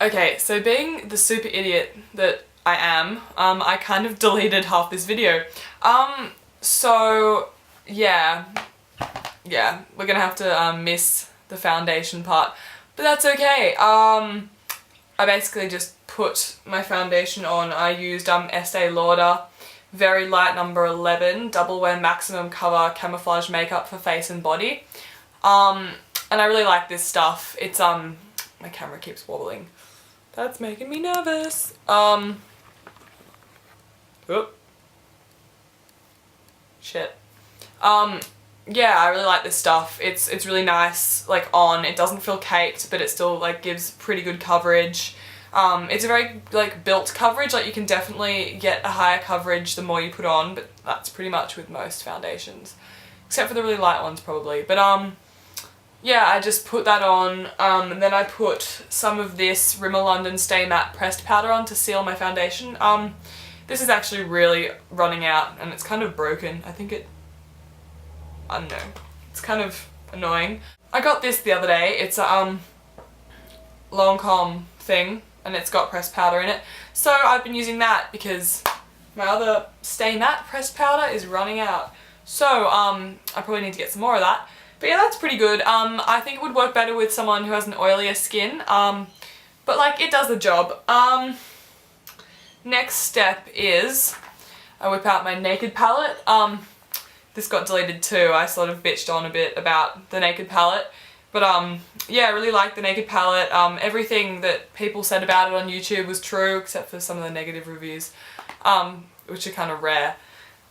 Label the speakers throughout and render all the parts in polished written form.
Speaker 1: Okay, so being the super idiot that I am, I kind of deleted half this video. So yeah, we're gonna have to miss the foundation part, but that's okay. I basically just put my foundation on. I used Estee Lauder Very Light number 11 Double Wear Maximum Cover Camouflage Makeup for Face and Body. And I really like this stuff. It's my camera keeps wobbling. That's making me nervous. Oop. Shit. Yeah, I really like this stuff. It's really nice, like, on. It doesn't feel caked, but it still, like, gives pretty good coverage. It's a very, like, built coverage. Like, you can definitely get a higher coverage the more you put on, but that's pretty much with most foundations. Except for the really light ones, probably. But, yeah, I just put that on, and then I put some of this Rimmel London Stay Matte pressed powder on to seal my foundation. This is actually really running out, and it's kind of broken. I don't know. It's kind of annoying. I got this the other day. It's a Lancome thing, and it's got pressed powder in it. So I've been using that because my other Stay Matte pressed powder is running out. So I probably need to get some more of that. But yeah, that's pretty good. I think it would work better with someone who has an oilier skin. But like, it does the job. Next step is I whip out my Naked palette. This got deleted too. I sort of bitched on a bit about the Naked palette. But yeah, I really like the Naked palette. Everything that people said about it on YouTube was true, except for some of the negative reviews, which are kind of rare.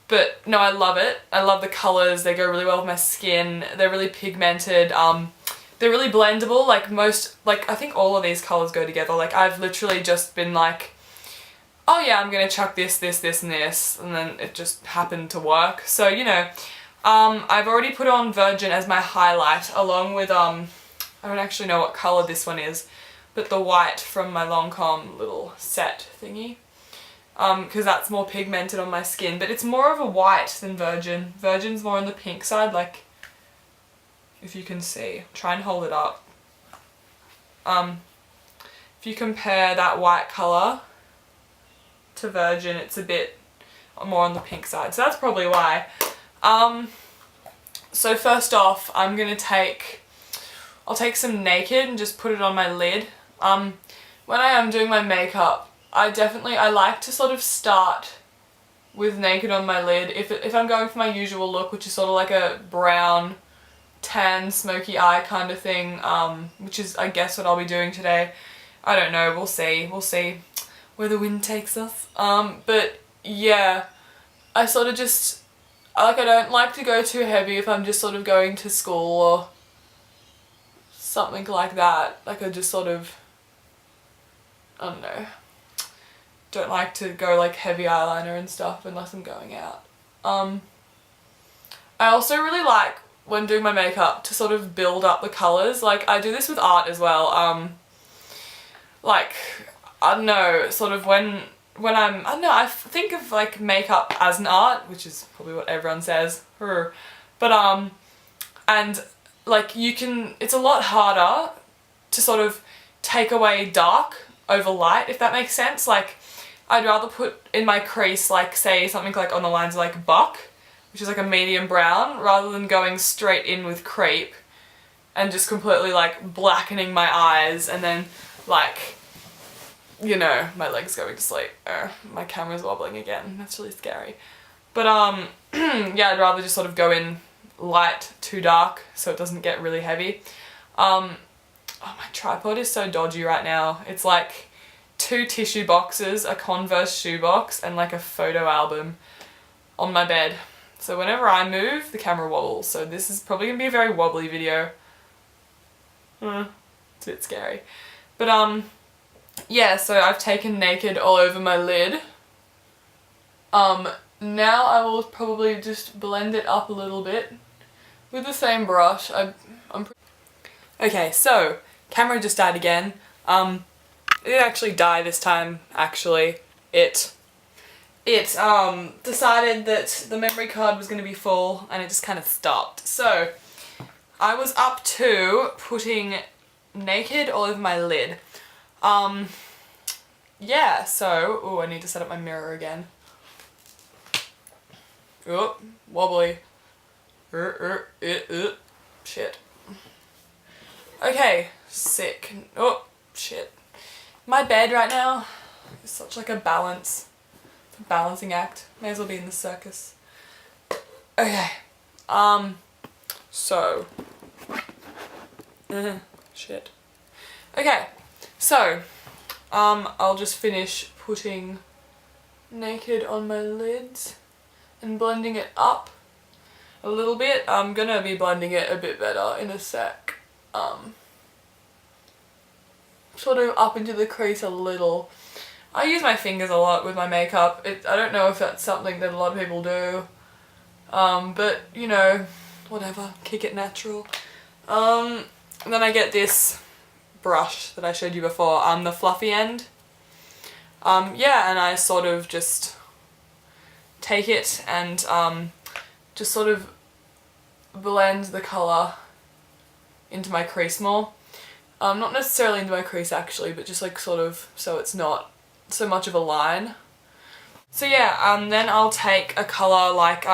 Speaker 1: But no, I love it. I love the colours. They go really well with my skin. They're really pigmented. They're really blendable. I think all of these colours go together. Like, I've literally just been like, oh yeah, I'm gonna chuck this, this, this, and this, and then it just happened to work. So, you know, I've already put on Virgin as my highlight, along with, I don't actually know what colour this one is, but the white from my Lancome little set thingy. Because that's more pigmented on my skin, but it's more of a white than Virgin. Virgin's more on the pink side, like, if you can see. Try and hold it up. If you compare that white colour to Virgin, it's a bit more on the pink side, so that's probably why. So first off, I'll take some Naked and just put it on my lid. When I am doing my makeup, I like to sort of start with Naked on my lid. If I'm going for my usual look, which is sort of like a brown, tan, smoky eye kind of thing, which is, I guess, what I'll be doing today. I don't know, we'll see. We'll see where the wind takes us. But yeah, I sort of just, I don't like to go too heavy if I'm just sort of going to school or something like that. Like, I just sort of, I don't know. Don't like to go like heavy eyeliner and stuff unless I'm going out. I also really like, when doing my makeup, to sort of build up the colours. Like, I do this with art as well. Like, I don't know, sort of when I don't know, I think of like makeup as an art, which is probably what everyone says. But and like, it's a lot harder to sort of take away dark over light, if that makes sense. Like, I'd rather put in my crease, like, say something like on the lines of like Buck, which is like a medium brown, rather than going straight in with Creep and just completely like blackening my eyes and then, like, you know, my leg's going to sleep. My camera's wobbling again. That's really scary. But yeah, I'd rather just sort of go in light to dark so it doesn't get really heavy. Oh, my tripod is so dodgy right now. It's like 2 tissue boxes, a Converse shoebox, and like a photo album on my bed. So whenever I move, the camera wobbles. So this is probably going to be a very wobbly video. It's a bit scary. But yeah, so I've taken Naked all over my lid. Now I will probably just blend it up a little bit with the same brush. Okay, so camera just died again. It didn't actually die this time, actually. It decided that the memory card was going to be full and it just kind of stopped. So I was up to putting Naked all over my lid. Yeah, so, oh, I need to set up my mirror again. Oh, wobbly. Shit. Okay, sick. Oh, shit. My bed right now is such like a balancing act. May as well be in the circus. Okay. So. Shit. Okay, so, I'll just finish putting Naked on my lids and blending it up a little bit. I'm gonna be blending it a bit better in a sec. Sort of up into the crease a little. I use my fingers a lot with my makeup. I don't know if that's something that a lot of people do. But, you know, whatever. Kick it natural. And then I get this brush that I showed you before, the fluffy end. Yeah, and I sort of just take it and just sort of blend the colour into my crease more. Not necessarily into my crease actually, but just like sort of so it's not so much of a line. So yeah, then I'll take a colour like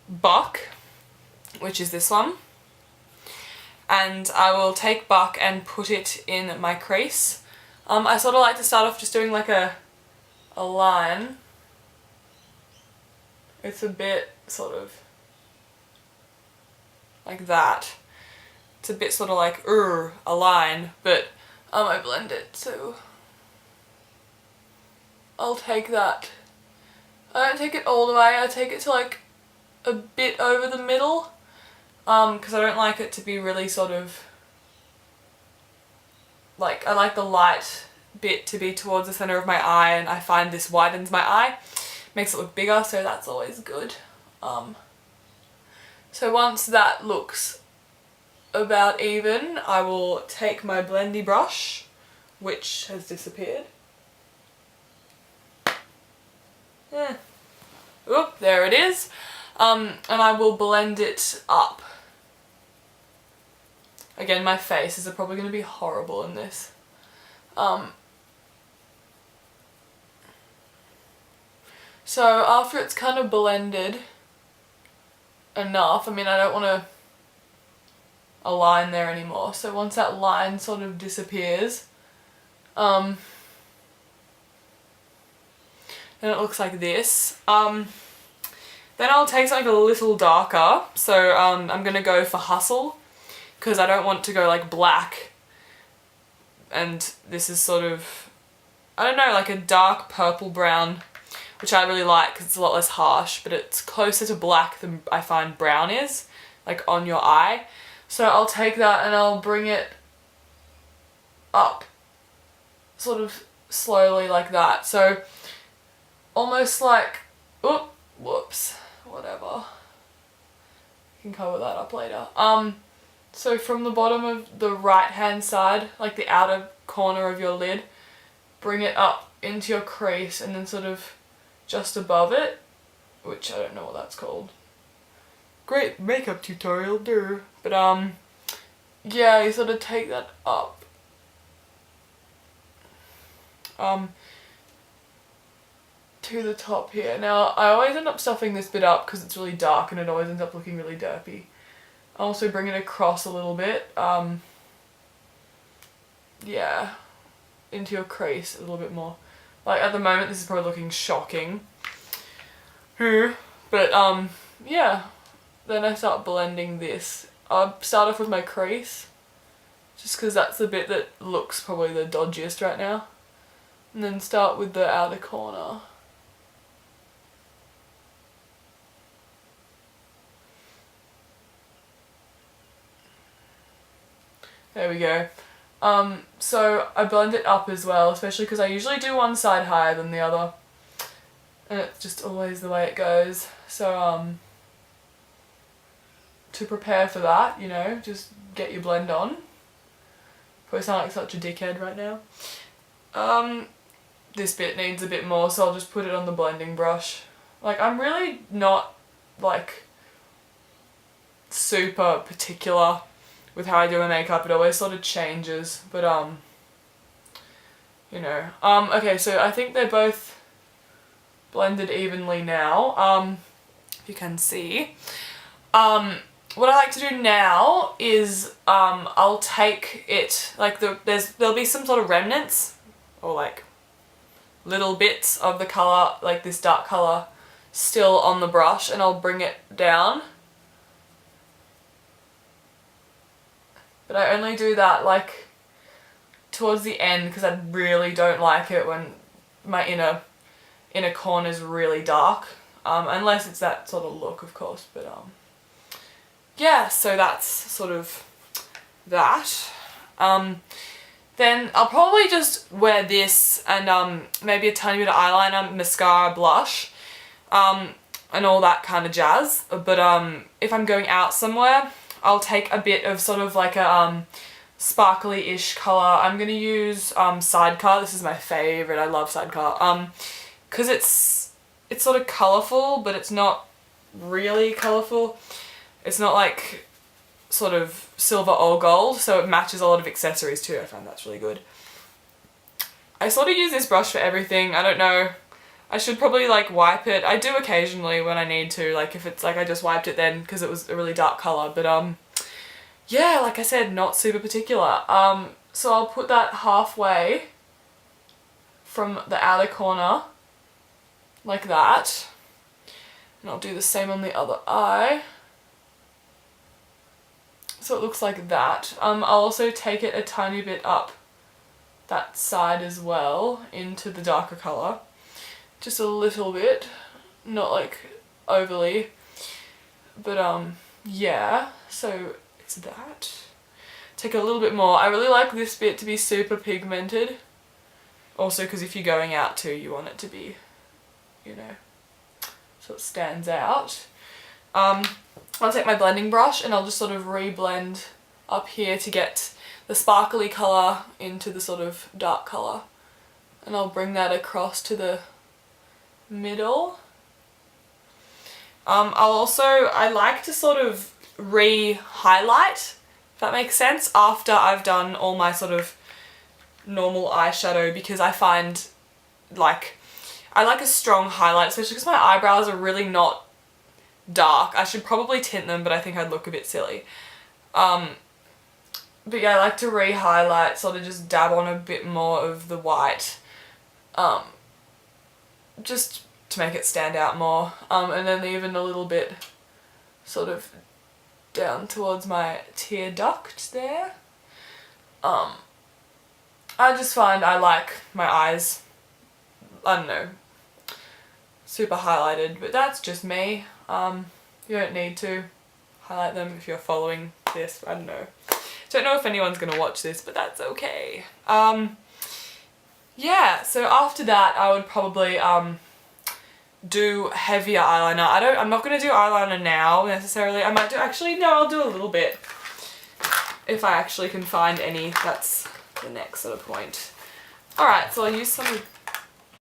Speaker 1: Buck, which is this one, and I will take Buck and put it in my crease. I sort of like to start off just doing like a line. It's a bit sort of like that. It's a bit sort of like a line, but I blend it, so I'll take that. I don't take it all the way, I take it to like a bit over the middle, because I don't like it to be really sort of like, I like the light bit to be towards the centre of my eye, and I find this widens my eye, makes it look bigger, so that's always good. So once that looks about even, I will take my blendy brush, which has disappeared. Oop, there it is. And I will blend it up. Again, my faces are probably going to be horrible in this. So after it's kind of blended enough, I mean, I don't want to a line there anymore, so once that line sort of disappears, then it looks like this. Then I'll take something a little darker, so I'm gonna go for Hustle, because I don't want to go like black, and this is sort of, I don't know, like a dark purple brown, which I really like because it's a lot less harsh, but it's closer to black than I find brown is, like on your eye. So I'll take that and I'll bring it up sort of slowly like that. So almost like, whoops, whatever. You can cover that up later. So from the bottom of the right hand side, like the outer corner of your lid, bring it up into your crease and then sort of just above it, which I don't know what that's called. Great makeup tutorial, duh. But yeah, you sort of take that up. To the top here. Now, I always end up stuffing this bit up because it's really dark and it always ends up looking really derpy. I also bring it across a little bit. Yeah, into your crease a little bit more. Like at the moment, this is probably looking shocking. But yeah. Then I start blending this. I'll start off with my crease, just because that's the bit that looks probably the dodgiest right now. And then start with the outer corner. There we go. So I blend it up as well, especially because I usually do one side higher than the other. And it's just always the way it goes. So to prepare for that, you know, just get your blend on. Probably sound like such a dickhead right now. This bit needs a bit more, so I'll just put it on the blending brush. Like, I'm really not, like, super particular with how I do my makeup. It always sort of changes, but you know. Okay, so I think they're both blended evenly now, if you can see. What I like to do now is I'll take it, like there'll be some sort of remnants or like little bits of the colour, like this dark colour still on the brush, and I'll bring it down. But I only do that like towards the end because I really don't like it when my inner corner is really dark, unless it's that sort of look, of course. But yeah, so that's sort of that. Then I'll probably just wear this and maybe a tiny bit of eyeliner, mascara, blush, and all that kind of jazz. But if I'm going out somewhere, I'll take a bit of sort of like a sparkly-ish colour. I'm going to use Sidecar. This is my favourite. I love Sidecar. Because it's sort of colourful, but it's not really colourful. It's not like sort of silver or gold, so it matches a lot of accessories too. I find that's really good. I sort of use this brush for everything. I don't know. I should probably like wipe it. I do occasionally when I need to, like if it's like I just wiped it then because it was a really dark colour. But yeah, like I said, not super particular. So I'll put that halfway from the outer corner like that. And I'll do the same on the other eye. So it looks like that. I'll also take it a tiny bit up that side as well into the darker colour. Just a little bit, not like overly. But yeah, so it's that. Take a little bit more. I really like this bit to be super pigmented. Also because if you're going out too, you want it to be, you know, so it stands out. I'll take my blending brush and I'll just sort of re-blend up here to get the sparkly colour into the sort of dark colour. And I'll bring that across to the middle. I like to sort of re-highlight, if that makes sense, after I've done all my sort of normal eyeshadow, because I find like I like a strong highlight, especially because my eyebrows are really not dark. I should probably tint them, but I think I'd look a bit silly. But yeah, I like to re-highlight, sort of just dab on a bit more of the white, just to make it stand out more, and then even a little bit sort of down towards my tear duct there. I just find I like my eyes, I don't know, super highlighted, but that's just me. You don't need to highlight them if you're following this. I don't know. Don't know if anyone's gonna watch this, but that's okay. Yeah, so after that I would probably do heavier eyeliner. I'm not gonna do eyeliner now necessarily. I might do, actually no, I'll do a little bit if I actually can find any. That's the next sort of point. Alright, so I'll use some of